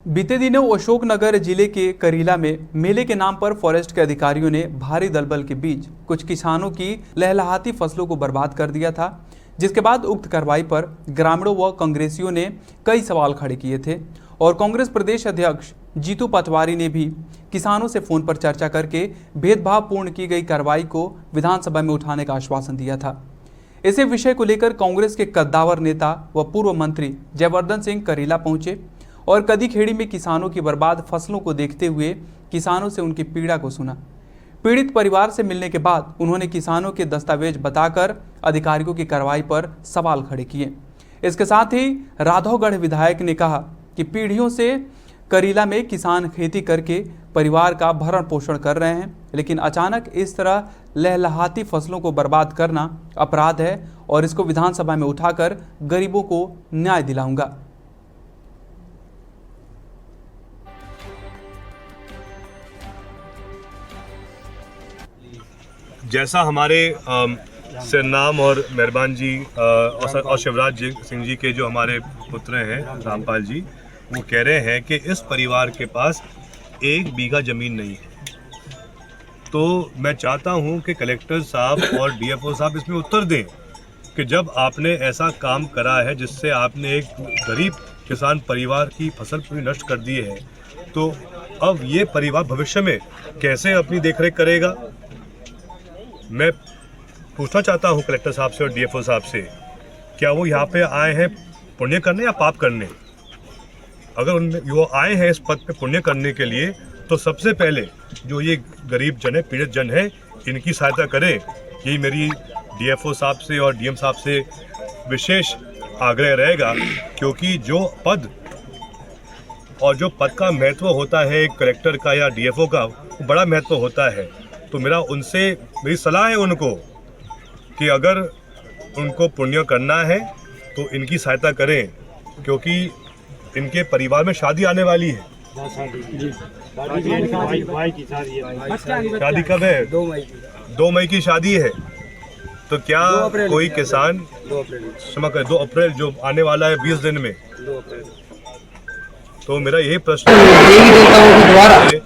बीते दिनों अशोकनगर जिले के करीला में मेले के नाम पर फॉरेस्ट के अधिकारियों ने भारी दलबल के बीच कुछ किसानों की लहलहाती फसलों को बर्बाद कर दिया था, जिसके बाद उक्त कार्रवाई पर ग्रामीणों व कांग्रेसियों ने कई सवाल खड़े किए थे और कांग्रेस प्रदेश अध्यक्ष जीतू पटवारी ने भी किसानों से फोन पर चर्चा करके भेदभावपूर्ण की गई कार्रवाई को विधानसभा में उठाने का आश्वासन दिया था। इसी विषय को लेकर कांग्रेस के कद्दावर नेता व पूर्व मंत्री जयवर्धन सिंह करीला पहुंचे और कदीखेड़ी में किसानों की बर्बाद फसलों को देखते हुए किसानों से उनकी पीड़ा को सुना। पीड़ित परिवार से मिलने के बाद उन्होंने किसानों के दस्तावेज बताकर अधिकारियों की कार्रवाई पर सवाल खड़े किए। इसके साथ ही राघवगढ़ विधायक ने कहा कि पीढ़ियों से करीला में किसान खेती करके परिवार का भरण पोषण कर रहे हैं, लेकिन अचानक इस तरह लहलहाती फसलों को बर्बाद करना अपराध है और इसको विधानसभा में उठाकर गरीबों को न्याय दिलाऊंगा। जैसा हमारे सिरनाम और मेहरबान जी और शिवराज सिंह जी के जो हमारे पुत्र हैं रामपाल जी, वो कह रहे हैं कि इस परिवार के पास 1 बीघा ज़मीन नहीं है। तो मैं चाहता हूं कि कलेक्टर साहब और डीएफओ साहब इसमें उत्तर दें कि जब आपने ऐसा काम करा है जिससे आपने एक गरीब किसान परिवार की फसल पूरी नष्ट कर दी है, तो अब ये परिवार भविष्य में कैसे अपनी देखरेख करेगा। मैं पूछना चाहता हूं कलेक्टर साहब से और डीएफओ साहब से, क्या वो यहाँ पे आए हैं पुण्य करने या पाप करने? अगर वो आए हैं इस पद पे पुण्य करने के लिए, तो सबसे पहले जो ये गरीब जन है, पीड़ित जन है, इनकी सहायता करें। यही मेरी डीएफओ साहब से और डीएम साहब से विशेष आग्रह रहेगा, क्योंकि जो पद और जो पद का महत्व होता है एक कलेक्टर का या डीएफओ का, वो बड़ा महत्व होता है। तो मेरी सलाह है उनको कि अगर उनको पुण्य करना है तो इनकी सहायता करें, क्योंकि इनके परिवार में शादी आने वाली है। शादी कब है? 2 मई की शादी है। तो क्या कोई किसान 2 अप्रैल जो आने वाला है 20 दिन में, तो मेरा यही प्रश्न है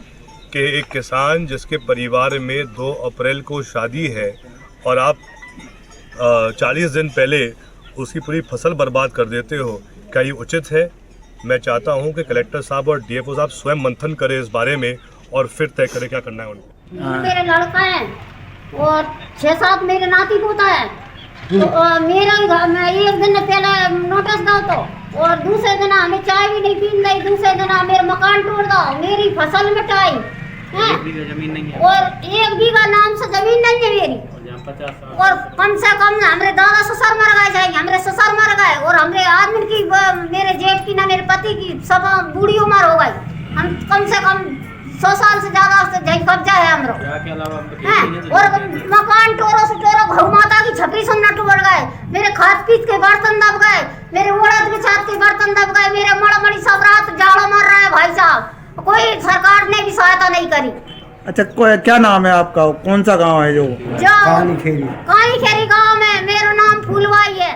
कि एक किसान जिसके परिवार में 2 अप्रैल को शादी है और आप 40 दिन पहले उसकी पूरी फसल बर्बाद कर देते हो, क्या ये उचित है? मैं चाहता हूं कि कलेक्टर साहब और डीएफओ साहब स्वयं मंथन करें इस बारे में और फिर तय करें क्या करना है उनको। मेरे लड़का है और 6-7 मेरे नाती पोता है। तो मेरा मैं एक दिन पहले नोटिस दो तो, और दूसरे दिन हमें चाय भी नहीं पीन दी, दूसरे दिन मेरे मकान तोड़ दो, मेरी फसल मिटाई है। 1 बीघा जमीन नहीं है और 1 बीघा नाम से जमीन नहीं है मेरी। और कम से कम हमारे दादा ससुर मर गए जाएंगे, हमारे ससुर मर गए, और हमारे आदमी की, मेरे जेठ की ना मेरे पति की सब बूढ़ी उम्र हो गई। हम कम से कम 100 साल से ज्यादा से कब्जा है हम लोग। और मकान टोरो से टोरो गौ माता की छपरी सुनना टूट गए, मेरे खाद पीत के बर्तन दब गए, मेरे उड़द के छात के बर्तन दब गए, मेरे मड़ी सब रात जाड़ो मर रहा है भाई साहब। कोई सरकार ने भी सहायता नहीं करी। अच्छा, क्या नाम है आपका? कौन सा गांव है? जो काली खेरी गांव में। मेरा नाम फूलवाई है।